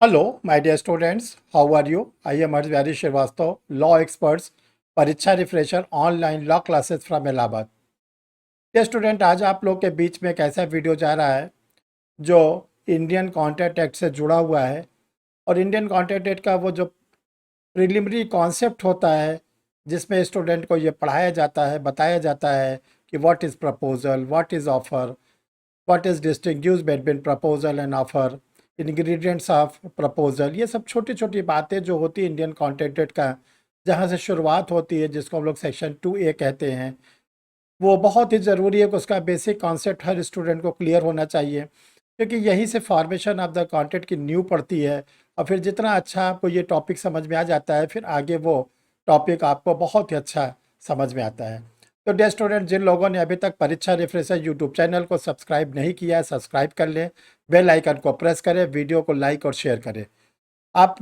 Hello, my dear students. How are you? I am Harshvyari Srivastava, law experts, परीक्षा refresher online law classes from Allahabad. ये student आज आप लोग के बीच में एक ऐसा वीडियो जा रहा है जो इंडियन कॉन्ट्रैक्ट एक्ट से जुड़ा हुआ है। और इंडियन कॉन्ट्रैक्ट एक्ट का वो जो प्रिलिमिनरी कॉन्सेप्ट होता है जिसमें स्टूडेंट को ये पढ़ाया जाता है, बताया जाता है कि what is proposal, what is offer, what is distinguish between proposal and offer, ingredients of proposal. ये सब छोटी छोटी बातें जो होती है इंडियन कॉन्ट्रैक्ट एक्ट का, जहाँ से शुरुआत होती है, जिसको हम लोग सेक्शन 2A कहते हैं, वो बहुत ही ज़रूरी है कि उसका बेसिक कॉन्सेप्ट हर स्टूडेंट को क्लियर होना चाहिए, क्योंकि यहीं से फॉर्मेशन ऑफ द कॉन्टेंट की नींव पड़ती है। और फिर जितना अच्छा आपको ये टॉपिक समझ में आ जाता है, फिर आगे वो टॉपिक आपको बहुत ही अच्छा समझ में आता है। तो डियर स्टूडेंट, जिन लोगों ने अभी तक परीक्षा रिफ्रेशर यूट्यूब चैनल को सब्सक्राइब नहीं किया है, सब्सक्राइब कर लें, बेल आइकन को प्रेस करें, वीडियो को लाइक और शेयर करें। आप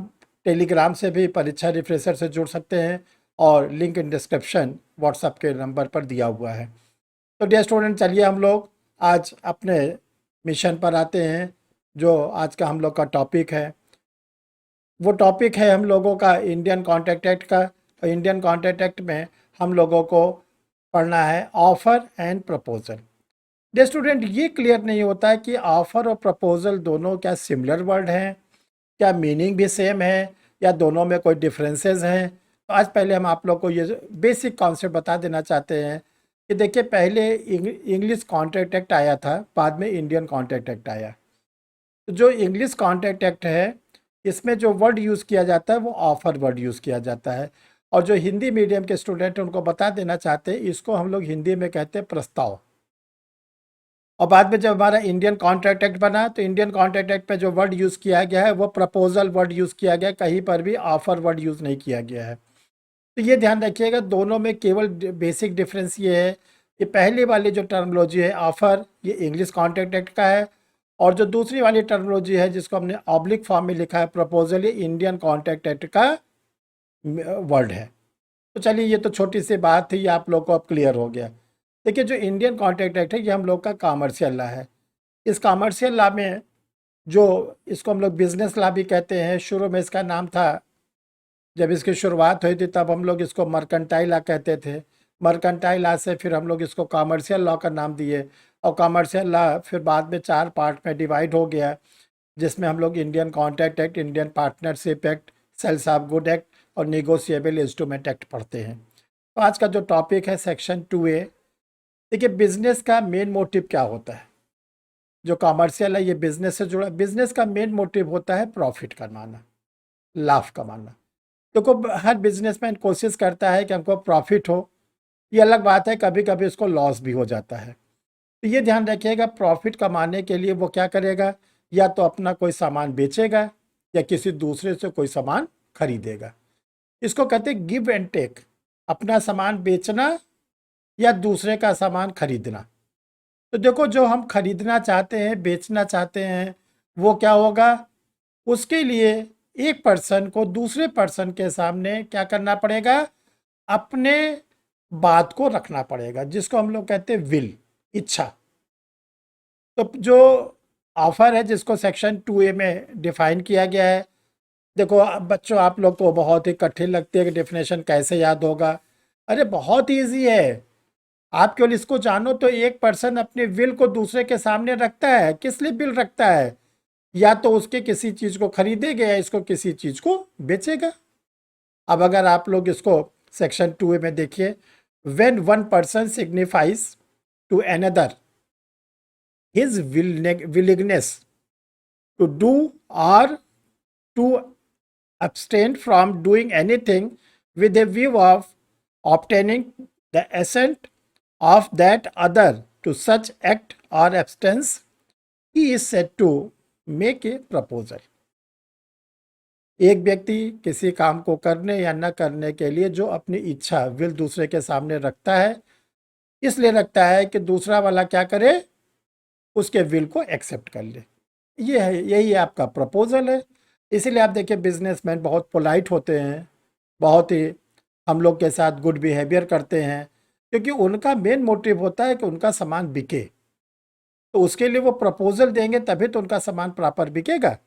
टेलीग्राम से भी परीक्षा रिफ्रेशर से जुड़ सकते हैं और लिंक इन डिस्क्रिप्शन व्हाट्सएप के नंबर पर दिया हुआ है। तो डियर स्टूडेंट, चलिए हम लोग आज अपने मिशन पर आते हैं। जो आज का हम लोग का टॉपिक है, वो टॉपिक है हम लोगों का इंडियन कॉन्ट्रैक्ट एक्ट का। और इंडियन कॉन्ट्रैक्ट एक्ट में हम लोगों को पढ़ना है offer and proposal. Dear student, ये क्लियर नहीं होता है कि ऑफ़र और प्रपोजल दोनों क्या सिमिलर वर्ड हैं, क्या मीनिंग भी सेम है, या दोनों में कोई डिफरेंसेस हैं। तो आज पहले हम आप लोग को ये बेसिक कॉन्सेप्ट बता देना चाहते हैं कि देखिए, पहले इंग्लिश कॉन्ट्रैक्ट एक्ट आया था, बाद में इंडियन कॉन्ट्रैक्ट एक्ट आया। तो जो इंग्लिश कॉन्ट्रैक्ट एक्ट है, इसमें जो वर्ड यूज़ किया जाता है वो ऑफर वर्ड यूज़ किया जाता है। और जो हिंदी मीडियम के स्टूडेंट हैं उनको बता देना चाहते हैं, इसको हम लोग हिंदी में कहते हैं प्रस्ताव। और बाद में जब हमारा इंडियन कॉन्ट्रैक्ट एक्ट बना, तो इंडियन कॉन्ट्रैक्ट एक्ट में जो वर्ड यूज़ किया गया है वो प्रपोजल वर्ड यूज़ किया गया, कहीं पर भी ऑफर वर्ड यूज़ नहीं किया गया है। तो ये ध्यान रखिएगा, दोनों में केवल बेसिक डिफरेंस ये है कि पहले वाली जो टर्मोलॉजी है ऑफर, ये इंग्लिश कॉन्ट्रैक्ट एक्ट का है। और जो दूसरी वाली टर्मोलॉजी है जिसको हमने ऑब्लिक फॉर्म में लिखा है प्रपोजल, ये इंडियन कॉन्ट्रैक्ट एक्ट का वर्ड है। तो चलिए, ये तो छोटी सी बात थी, ये आप लोग को अब क्लियर हो गया। देखिए, जो इंडियन कॉन्ट्रैक्ट एक्ट है ये हम लोग का कॉमर्शियल लॉ है। इस कॉमर्शियल लॉ में जो इसको हम लोग बिजनेस लॉ भी कहते हैं, शुरू में इसका नाम था, जब इसकी शुरुआत हुई थी तब हम लोग इसको मर्केंटाइल लॉ कहते थे। मर्केंटाइल लॉ से फिर हम लोग इसको कॉमर्शियल लॉ का नाम दिए। और कॉमर्शियल लॉ फिर बाद में 4 पार्ट में डिवाइड हो गया, जिसमें हम लोग Indian contract act, Indian partnership act, sales of good act और निगोशिएबल इंस्ट्रूमेंट एक्ट पढ़ते हैं। तो आज का जो टॉपिक है सेक्शन 2A। देखिए, बिजनेस का मेन मोटिव क्या होता है। जो कॉमर्शियल है ये बिजनेस से जुड़ा। बिजनेस का मेन मोटिव होता है प्रॉफिट कमाना, लाभ कमाना। देखो, हर बिजनेसमैन कोशिश करता है कि हमको प्रॉफिट हो। ये अलग बात है, कभी कभी उसको लॉस भी हो जाता है। तो ये ध्यान रखिएगा, प्रॉफिट कमाने के लिए वो क्या करेगा, या तो अपना कोई सामान बेचेगा या किसी दूसरे से कोई सामान खरीदेगा। इसको कहते हैं गिव एंड टेक, अपना सामान बेचना या दूसरे का सामान खरीदना। तो देखो, जो हम खरीदना चाहते हैं, बेचना चाहते हैं, वो क्या होगा, उसके लिए एक पर्सन को दूसरे पर्सन के सामने क्या करना पड़ेगा, अपने बात को रखना पड़ेगा, जिसको हम लोग कहते हैं विल, इच्छा। तो जो ऑफर है जिसको सेक्शन 2A में डिफाइन किया गया है, देखो अब बच्चों, आप लोग को बहुत ही कठिन लगती है कि डेफिनेशन कैसे याद होगा। अरे बहुत ईजी है, आप केवल इसको जानो तो एक पर्सन अपने विल को दूसरे के सामने रखता है। किस लिए विल रखता है, या तो उसके किसी चीज़ को खरीदेगा या इसको किसी चीज़ को बेचेगा। अब अगर आप लोग इसको सेक्शन 2A में देखिए, when one person signifies to another his willingness to do or to abstain from doing anything with a view of obtaining the assent of that other to such act or abstinence, he is said to make a proposal। एक व्यक्ति किसी काम को करने या न करने के लिए जो अपनी इच्छा, विल दूसरे के सामने रखता है, इसलिए रखता है कि दूसरा वाला क्या करे, उसके विल को एक्सेप्ट कर ले। ये है, यही आपका प्रपोजल है। इसीलिए आप देखिए, बिजनेसमैन बहुत पोलाइट होते हैं, बहुत ही हम लोग के साथ गुड बिहेवियर करते हैं, क्योंकि उनका मेन मोटिव होता है कि उनका सामान बिके। तो उसके लिए वो प्रपोजल देंगे, तभी तो उनका सामान प्रॉपर बिकेगा।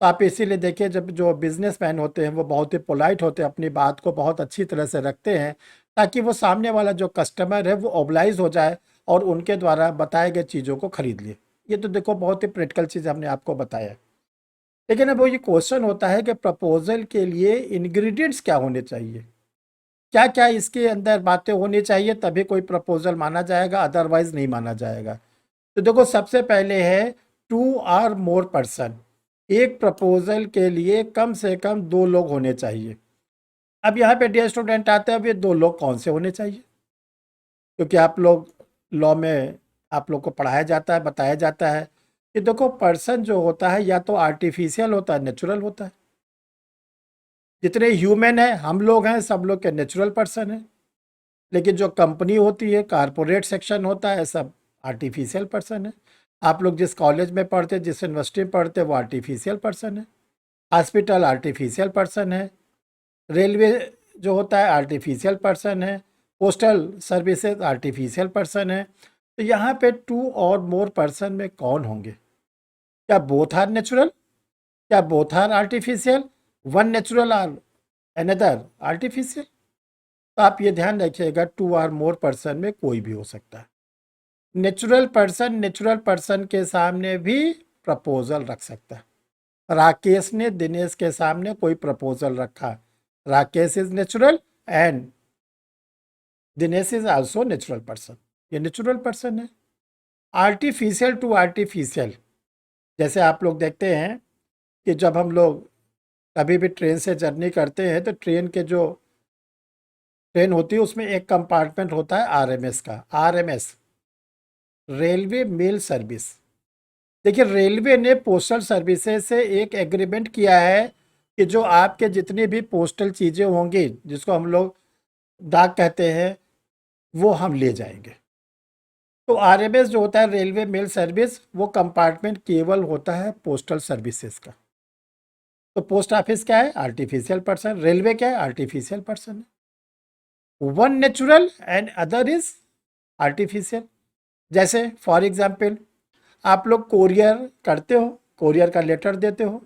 तो आप इसीलिए देखिए, जब जो बिजनेसमैन होते हैं वो बहुत ही पोलाइट होते हैं, अपनी बात को बहुत अच्छी तरह से रखते हैं, ताकि वो सामने वाला जो कस्टमर है वो ओबलाइज हो जाए और उनके द्वारा बताए गए चीज़ों को खरीद लिए। ये तो देखो बहुत ही प्रैक्टिकल चीज़ हमने आपको बताया। लेकिन अब वो ये क्वेश्चन होता है कि प्रपोजल के लिए इंग्रेडिएंट्स क्या होने चाहिए, क्या क्या इसके अंदर बातें होनी चाहिए, तभी कोई प्रपोजल माना जाएगा, अदरवाइज नहीं माना जाएगा। तो देखो, सबसे पहले है 2 or more पर्सन। एक प्रपोजल के लिए कम से कम 2 लोग होने चाहिए। अब यहाँ पे डियर स्टूडेंट आते हैं, अब ये 2 लोग कौन से होने चाहिए, क्योंकि आप लोग लॉ में आप लोग को पढ़ाया जाता है, बताया जाता है कि देखो, पर्सन जो होता है या तो आर्टिफिशियल होता है, नेचुरल होता है। जितने ह्यूमन है, हम लोग हैं, सब लोग के नेचुरल पर्सन है। लेकिन जो कंपनी होती है, कारपोरेट सेक्शन होता है, सब आर्टिफिशियल पर्सन है। आप लोग जिस कॉलेज में पढ़ते हैं, जिस यूनिवर्सिटी में पढ़ते हैं, वो आर्टिफिशियल पर्सन है। हॉस्पिटल आर्टिफिशियल पर्सन है। रेलवे जो होता है आर्टिफिशियल पर्सन है। पोस्टल सर्विसेज आर्टिफिशियल पर्सन है। तो यहाँ पे 2 or more पर्सन में कौन होंगे? क्या बोथ आर नेचुरल? क्या both are artificial? One natural or another artificial? तो आप ये ध्यान रखिएगा, 2 or more पर्सन में कोई भी हो सकता है। नेचुरल पर्सन के सामने भी प्रपोजल रख सकता है। राकेश ने दिनेश के सामने कोई प्रपोजल रखा। Rakesh is natural and Dinesh is also natural person. ये नेचुरल पर्सन है। आर्टिफिशियल टू आर्टिफिशियल, जैसे आप लोग देखते हैं कि जब हम लोग कभी भी ट्रेन से जर्नी करते हैं, तो ट्रेन होती है, उसमें एक कंपार्टमेंट होता है आरएमएस का। RMS, railway mail service. देखिए, रेलवे ने पोस्टल सर्विसेज से एक एग्रीमेंट किया है कि जो आपके जितनी भी पोस्टल चीज़ें होंगी, जिसको हम लोग डाक कहते हैं, वो हम ले जाएंगे। तो आरएमएस जो होता है, रेलवे मेल सर्विस, वो कंपार्टमेंट केवल होता है पोस्टल सर्विसेज का। तो पोस्ट ऑफिस क्या है? Artificial person. रेलवे क्या है? आर्टिफिशियल पर्सन है। One natural and other is artificial. जैसे फॉर एग्जाम्पल, आप लोग कोरियर करते हो, कोरियर का लेटर देते हो,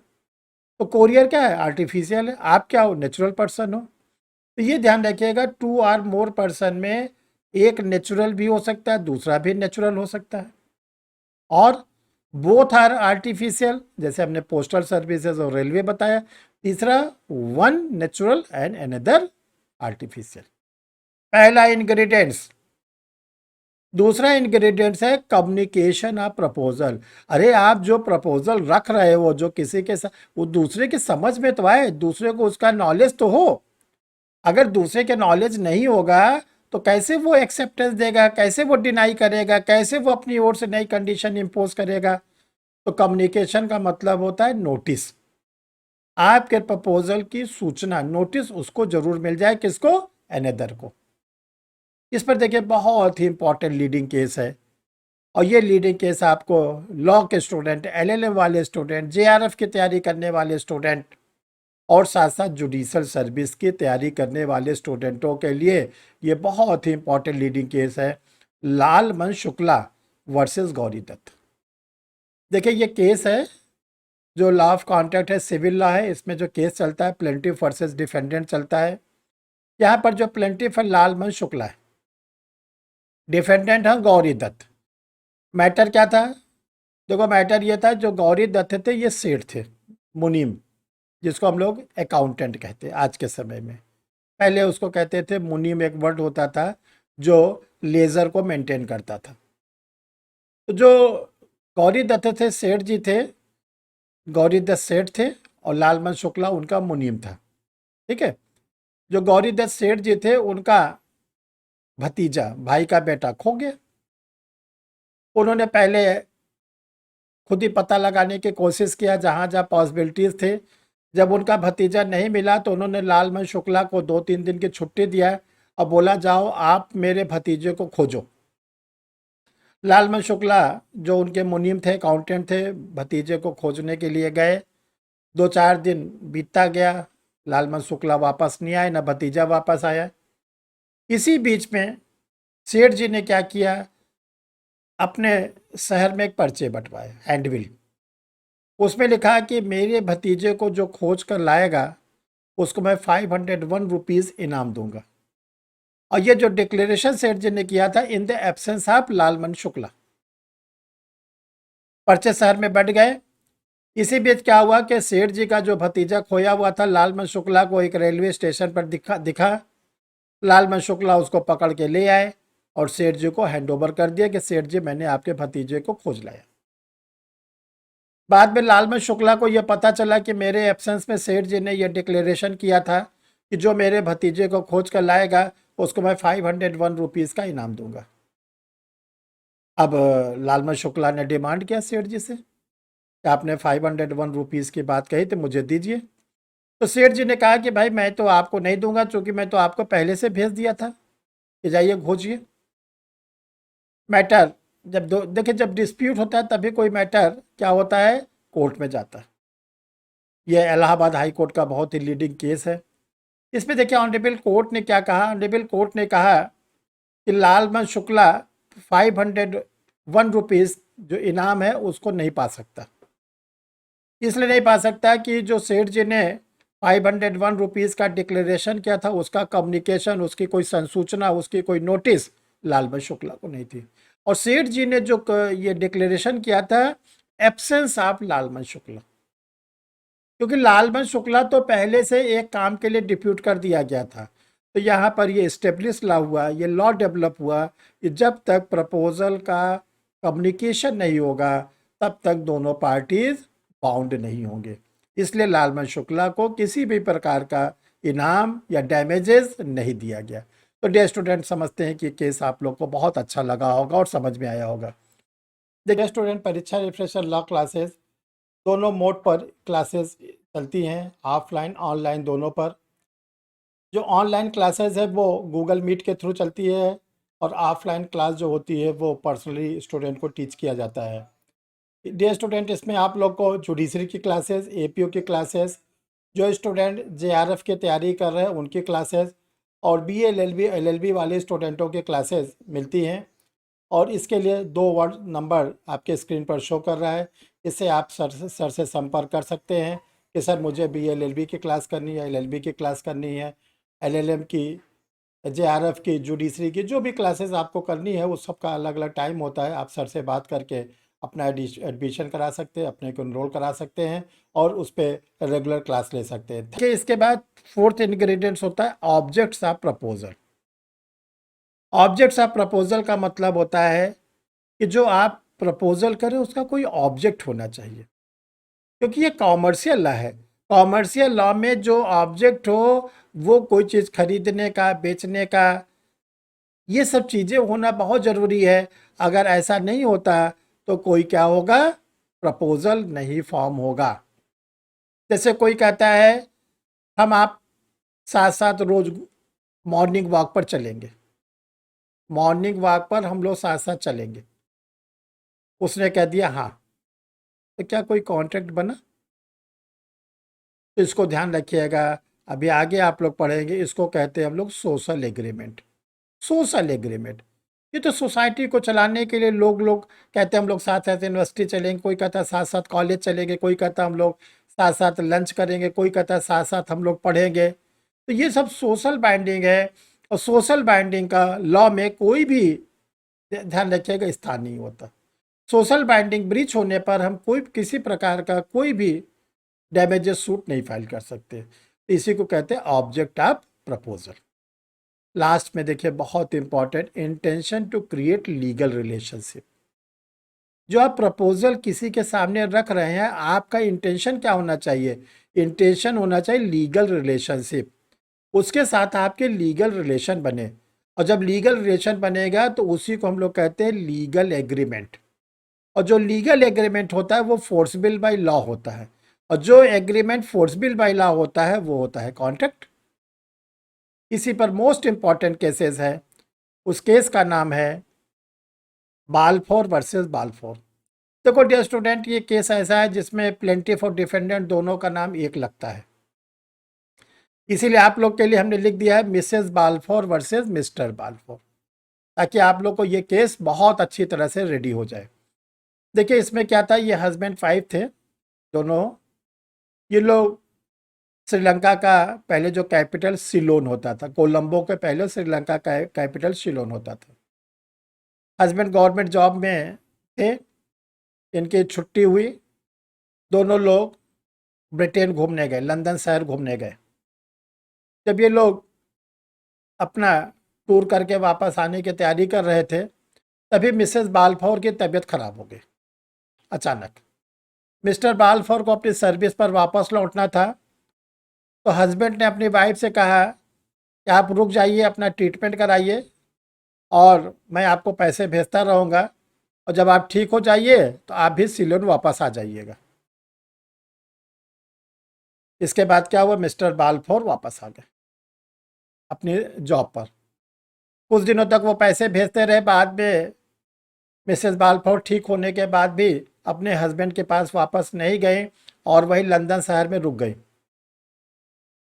तो कोरियर क्या है? आर्टिफिशियल है। आप क्या हो? नेचुरल पर्सन हो। तो ये ध्यान रखिएगा, 2 or more पर्सन में एक नेचुरल भी हो सकता है, दूसरा भी नेचुरल हो सकता है। और बोथ आर आर्टिफिशियल, जैसे हमने पोस्टल सर्विसेज और रेलवे बताया। तीसरा, one natural and another artificial. पहला इंग्रेडिएंट्स। दूसरा इंग्रेडिएंट्स है कम्युनिकेशन ऑफ प्रपोजल। अरे, आप जो प्रपोजल रख रहे हो, जो किसी के साथ, वो दूसरे की समझ में तो आए, दूसरे को उसका नॉलेज तो हो। अगर दूसरे के नॉलेज नहीं होगा तो कैसे वो एक्सेप्टेंस देगा, कैसे वो डिनाई करेगा, कैसे वो अपनी ओर से नई कंडीशन इम्पोज करेगा? तो कम्युनिकेशन का मतलब होता है नोटिस। आपके प्रपोजल की सूचना, नोटिस उसको जरूर मिल जाए। किसको? अनदर को। इस पर देखिए, बहुत ही इंपॉर्टेंट लीडिंग केस है। और ये लीडिंग केस आपको लॉ के स्टूडेंट, एलएलएम वाले स्टूडेंट, जेआरएफ की तैयारी करने वाले स्टूडेंट, और साथ साथ जुडिशल सर्विस की तैयारी करने वाले स्टूडेंटों के लिए ये बहुत ही इंपॉर्टेंट लीडिंग केस है। लालमन शुक्ला वर्सेस गौरी दत्त। देखिए, ये केस है जो लॉ ऑफ कॉन्ट्रैक्ट है, सिविल लॉ है। इसमें जो केस चलता है, प्लेंटिफ वर्सेस डिफेंडेंट चलता है। यहाँ पर जो प्लेंटिफ है लालमन शुक्ला है, डिफेंडेंट है गौरी दत्त। मैटर क्या था? देखो, मैटर ये था, जो गौरी दत्त थे ये सेठ थे, मुनीम, जिसको हम लोग अकाउंटेंट कहते हैं आज के समय में। पहले उसको कहते थे मुनीम, एक वर्ड होता था जो लेज़र को मेंटेन करता था। तो जो गौरी दत्त थे, सेठ जी थे, गौरी दत्त सेठ थे और लालमन शुक्ला उनका मुनीम था। ठीक है। जो गौरी दत्त सेठ जी थे, उनका भतीजा, भाई का बेटा खो गया। उन्होंने पहले खुद ही पता लगाने की कोशिश किया जहाँ जहाँ पॉसिबिलिटीज़ थे। जब उनका भतीजा नहीं मिला तो उन्होंने लालमन शुक्ला को 2-3 दिन की छुट्टी दिया और बोला, जाओ आप मेरे भतीजे को खोजो। लालमन शुक्ला, जो उनके मुनीम थे, अकाउंटेंट थे, भतीजे को खोजने के लिए गए। 2-4 दिन बीतता गया, लालमन शुक्ला वापस नहीं आए, ना भतीजा वापस आया। इसी बीच में सेठ जी ने क्या किया, अपने शहर में एक पर्चे बंटवाए, हैंडबिल। उसमें लिखा कि मेरे भतीजे को जो खोज कर लाएगा उसको मैं 501 रुपीज़ इनाम दूंगा। और ये जो डिक्लेरेशन सेठ जी ने किया था in the absence of Lalman Shukla. पर्चे शहर में बढ़ गए। इसी बीच क्या हुआ कि सेठ जी का जो भतीजा खोया हुआ था लालमन शुक्ला को एक रेलवे स्टेशन पर दिखा। लालमन शुक्ला उसको पकड़ के ले आए और सेठ जी को हैंड ओवर कर दिया कि सेठ जी मैंने आपके भतीजे को खोज लाया। बाद में लालमन शुक्ला को यह पता चला कि मेरे एब्सेंस में सेठ जी ने यह डिक्लेरेशन किया था कि जो मेरे भतीजे को खोज कर लाएगा उसको मैं 501 रुपीज़ का इनाम दूंगा। अब लालमन शुक्ला ने डिमांड किया सेठ जी से कि आपने 501 रुपीज़ की बात कही तो मुझे दीजिए। तो सेठ जी ने कहा कि भाई मैं तो आपको नहीं दूंगा, क्योंकि मैं तो आपको पहले से भेज दिया था कि जाइए खोजिए। मैटर जब देखिए जब डिस्प्यूट होता है तभी कोई मैटर क्या होता है, कोर्ट में जाता है। यह इलाहाबाद हाई कोर्ट का बहुत ही लीडिंग केस है। इसमें देखिए ऑनरेबल कोर्ट ने क्या कहा। ऑनरेबल कोर्ट ने कहा कि लालमन शुक्ला 501 रुपीज़ जो इनाम है उसको नहीं पा सकता। इसलिए नहीं पा सकता कि जो सेठ जी ने 501 रुपीज़ का डिक्लेरेशन किया था उसका कम्युनिकेशन, उसकी कोई संसूचना, उसकी कोई नोटिस लालमन शुक्ला को नहीं थी। और सेठ जी ने जो ये डिक्लेरेशन किया था एब्सेंस ऑफ लालमन शुक्ला, क्योंकि लालमन शुक्ला तो पहले से एक काम के लिए डिप्यूट कर दिया गया था। तो यहाँ पर ये इस्टेब्लिश लॉ हुआ, ये लॉ डेवलप हुआ कि जब तक प्रपोजल का कम्युनिकेशन नहीं होगा तब तक दोनों पार्टीज बाउंड नहीं होंगे। इसलिए लालमन शुक्ला को किसी भी प्रकार का इनाम या डैमेजेस नहीं दिया गया। तो डियर स्टूडेंट, समझते हैं कि केस आप लोग को बहुत अच्छा लगा होगा और समझ में आया होगा। देखिए स्टूडेंट, परीक्षा रिफ्रेशर लॉ क्लासेस दोनों मोड पर क्लासेस चलती हैं, ऑफलाइन ऑनलाइन दोनों पर। जो ऑनलाइन क्लासेस है वो गूगल मीट के थ्रू चलती है और ऑफलाइन क्लास जो होती है वो पर्सनली स्टूडेंट को टीच किया जाता है। डियर स्टूडेंट, इसमें आप लोग को जुडिशरी की क्लासेस, एपीओ की क्लासेस, जो स्टूडेंट जेआरएफ की तैयारी कर रहे हैं उनकी क्लासेस और बीए एलएलबी वाले स्टूडेंटों की क्लासेस मिलती हैं। और इसके लिए 2 वर्ड नंबर आपके स्क्रीन पर शो कर रहा है। इससे आप सर से संपर्क कर सकते हैं कि सर मुझे BA-LLB की क्लास करनी है, LLB की क्लास करनी है, LLM की, JRF की, जुडिशरी की, जो भी क्लासेस आपको करनी है उस सब का अलग अलग टाइम होता है। आप सर से बात करके अपना एडमिशन करा सकते हैं, अपने को इनरोल करा सकते हैं और उस पर रेगुलर क्लास ले सकते हैं। देखिए इसके बाद फोर्थ इंग्रेडिएंट्स होता है objects of proposal. Objects of proposal का मतलब होता है कि जो आप प्रपोजल करें उसका कोई ऑब्जेक्ट होना चाहिए, क्योंकि ये कॉमर्शियल लॉ है। कॉमर्शियल लॉ में जो ऑब्जेक्ट हो वो कोई चीज़ खरीदने का, बेचने का, ये सब चीज़ें होना बहुत ज़रूरी है। अगर ऐसा नहीं होता तो कोई क्या होगा, प्रपोजल नहीं फॉर्म होगा। जैसे कोई कहता है हम आप साथ साथ रोज़ मॉर्निंग वॉक पर चलेंगे, मॉर्निंग वॉक पर हम लोग साथ साथ चलेंगे, उसने कह दिया हाँ, तो क्या कोई कॉन्ट्रैक्ट बना? तो इसको ध्यान रखिएगा, अभी आगे आप लोग पढ़ेंगे, इसको कहते हैं हम लोग सोशल एग्रीमेंट। सोशल एग्रीमेंट ये तो सोसाइटी को चलाने के लिए लोग लोग कहते हैं हम लोग साथ साथ यूनिवर्सिटी चलेंगे, कोई कहता है साथ साथ कॉलेज चलेंगे, कोई कहता है हम लोग साथ साथ लंच करेंगे, कोई कहता है साथ साथ हम लोग पढ़ेंगे। तो ये सब सोशल बाइंडिंग है और सोशल बाइंडिंग का लॉ में कोई भी, ध्यान रखिएगा, स्थान नहीं होता। सोशल बाइंडिंग ब्रीच होने पर हम कोई किसी प्रकार का कोई भी डैमेजेस सूट नहीं फाइल कर सकते। तो इसी को कहते हैं ऑब्जेक्ट ऑफ प्रपोजल। लास्ट में देखिए बहुत important, intention to create legal relationship. जो आप प्रपोजल किसी के सामने रख रहे हैं, आपका इंटेंशन क्या होना चाहिए? इंटेंशन होना चाहिए लीगल रिलेशनशिप, उसके साथ आपके लीगल रिलेशन बने। और जब लीगल रिलेशन बनेगा तो उसी को हम लोग कहते हैं लीगल एग्रीमेंट। और जो लीगल एग्रीमेंट होता है वो फोर्सबिल बाय लॉ होता है, और जो एग्रीमेंट फोर्सबिल बाय लॉ होता है वो होता है कॉन्ट्रैक्ट। इसी पर मोस्ट इंपॉर्टेंट केसेस है, उस केस का नाम है बालफोर वर्सेस बालफोर। देखो डियर स्टूडेंट, ये केस ऐसा है जिसमें प्लेंटिफ और डिफेंडेंट दोनों का नाम एक लगता है, इसीलिए आप लोग के लिए हमने लिख दिया है Mrs Balfour versus mister Balfour, ताकि आप लोग को ये केस बहुत अच्छी तरह से रेडी हो जाए। देखिए इसमें क्या था, ये हस्बैंड वाइफ थे दोनों ये लोग श्रीलंका का पहले जो कैपिटल सिलोन होता था, कोलंबो के पहले श्रीलंका का कैपिटल सिलोन होता था। हस्बैंड गवर्नमेंट जॉब में थे, इनकी छुट्टी हुई, दोनों लोग ब्रिटेन घूमने गए, लंदन शहर घूमने गए। जब ये लोग अपना टूर करके वापस आने की तैयारी कर रहे थे, तभी मिसेस बाल्फोर की तबीयत खराब हो गई अचानक। मिस्टर बाल्फोर को अपनी सर्विस पर वापस लौटना था, तो हस्बैंड ने अपनी वाइफ से कहा कि आप रुक जाइए, अपना ट्रीटमेंट कराइए और मैं आपको पैसे भेजता रहूँगा, और जब आप ठीक हो जाइए तो आप भी सिलोन वापस आ जाइएगा। इसके बाद क्या हुआ, मिस्टर बाल्फोर वापस आ गए अपनी जॉब पर। कुछ दिनों तक वो पैसे भेजते रहे, बाद में मिसेस बाल्फोर ठीक होने के बाद भी अपने हस्बैंड के पास वापस नहीं गए और वही लंदन शहर में रुक गई।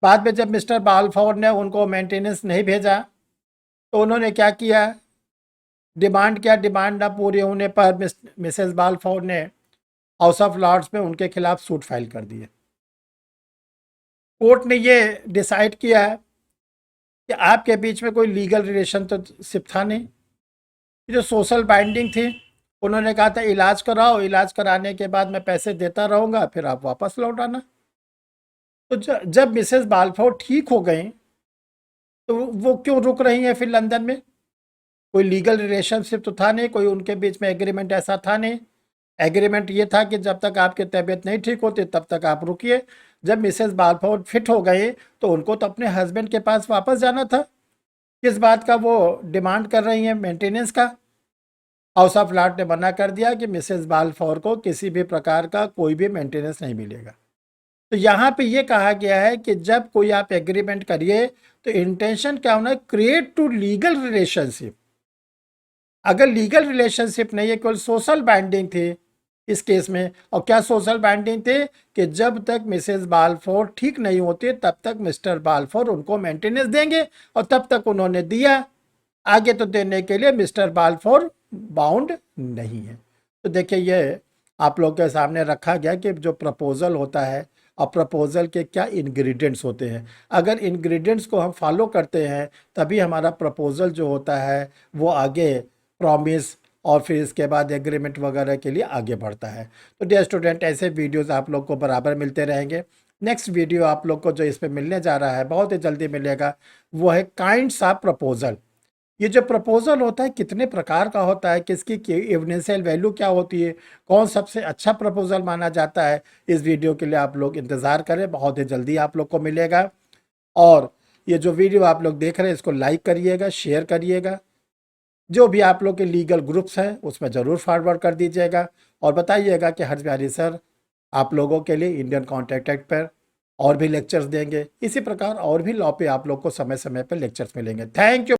बाद में जब मिस्टर बाल्फोर ने उनको मेंटेनेंस नहीं भेजा, तो उन्होंने क्या किया, डिमांड किया। डिमांड न पूरी होने पर मिसेस बाल्फोर ने हाउस ऑफ लॉर्ड्स में उनके खिलाफ सूट फाइल कर दिए। कोर्ट ने ये डिसाइड किया कि आपके बीच में कोई लीगल रिलेशन तो सिर्फ था नहीं, जो सोशल बाइंडिंग थी। उन्होंने कहा था इलाज कराओ, इलाज कराने के बाद मैं पैसे देता रहूँगा, फिर आप वापस लौट आना। तो जब मिसेस बाल्फोर ठीक हो गई, तो वो क्यों रुक रही हैं फिर लंदन में? कोई लीगल रिलेशनशिप तो था नहीं, कोई उनके बीच में एग्रीमेंट ऐसा था नहीं। एग्रीमेंट ये था कि जब तक आपकी तबीयत नहीं ठीक होती तब तक आप रुकिए। जब मिसेस बाल्फोर फिट हो गई तो उनको तो अपने हस्बैंड के पास वापस जाना था। किस बात का वो डिमांड कर रही हैं? मेंटेनेंस का। हाउस ऑफ लॉर्ड ने मना कर दिया कि मिसेस बाल्फोर को किसी भी प्रकार का कोई भी मेंटेनेंस नहीं मिलेगा। तो यहाँ पे ये कहा गया है कि जब कोई आप एग्रीमेंट करिए तो इंटेंशन क्या होना है, क्रिएट टू लीगल रिलेशनशिप। अगर लीगल रिलेशनशिप नहीं है, केवल सोशल बाइंडिंग थी इस केस में। और क्या सोशल बाइंडिंग थे कि जब तक मिसेस बाल्फोर ठीक नहीं होती तब तक मिस्टर बाल्फोर उनको मेंटेनेंस देंगे, और तब तक उन्होंने दिया। आगे तो देने के लिए मिस्टर बाल्फोर बाउंड नहीं है। तो देखिए, ये आप लोग के सामने रखा गया कि जो प्रपोजल होता है और प्रपोजल के क्या इंग्रेडिएंट्स होते हैं। अगर इंग्रेडिएंट्स को हम फॉलो करते हैं तभी हमारा प्रपोजल जो होता है वो आगे प्रॉमिस और फिर इसके बाद एग्रीमेंट वगैरह के लिए आगे बढ़ता है। तो डियर स्टूडेंट, ऐसे वीडियोस आप लोग को बराबर मिलते रहेंगे। नेक्स्ट वीडियो आप लोग को जो इस पे मिलने जा रहा है, बहुत ही जल्दी मिलेगा, वो है काइंड्स ऑफ प्रपोजल। ये जो प्रपोजल होता है कितने प्रकार का होता है, किसकी एविडेंशियल वैल्यू क्या होती है, कौन सबसे अच्छा प्रपोजल माना जाता है, इस वीडियो के लिए आप लोग इंतज़ार करें, बहुत ही जल्दी आप लोग को मिलेगा। और ये जो वीडियो आप लोग देख रहे हैं इसको लाइक करिएगा, शेयर करिएगा। जो भी आप लोग के लीगल ग्रुप्स हैं उसमें ज़रूर फॉरवर्ड कर दीजिएगा, और बताइएगा कि हर्ष बिहारी सर आप लोगों के लिए इंडियन कॉन्ट्रैक्ट एक्ट पर और भी लेक्चर्स देंगे। इसी प्रकार और भी लॉ पे आप लोग को समय समय पर लेक्चर्स मिलेंगे। Thank you.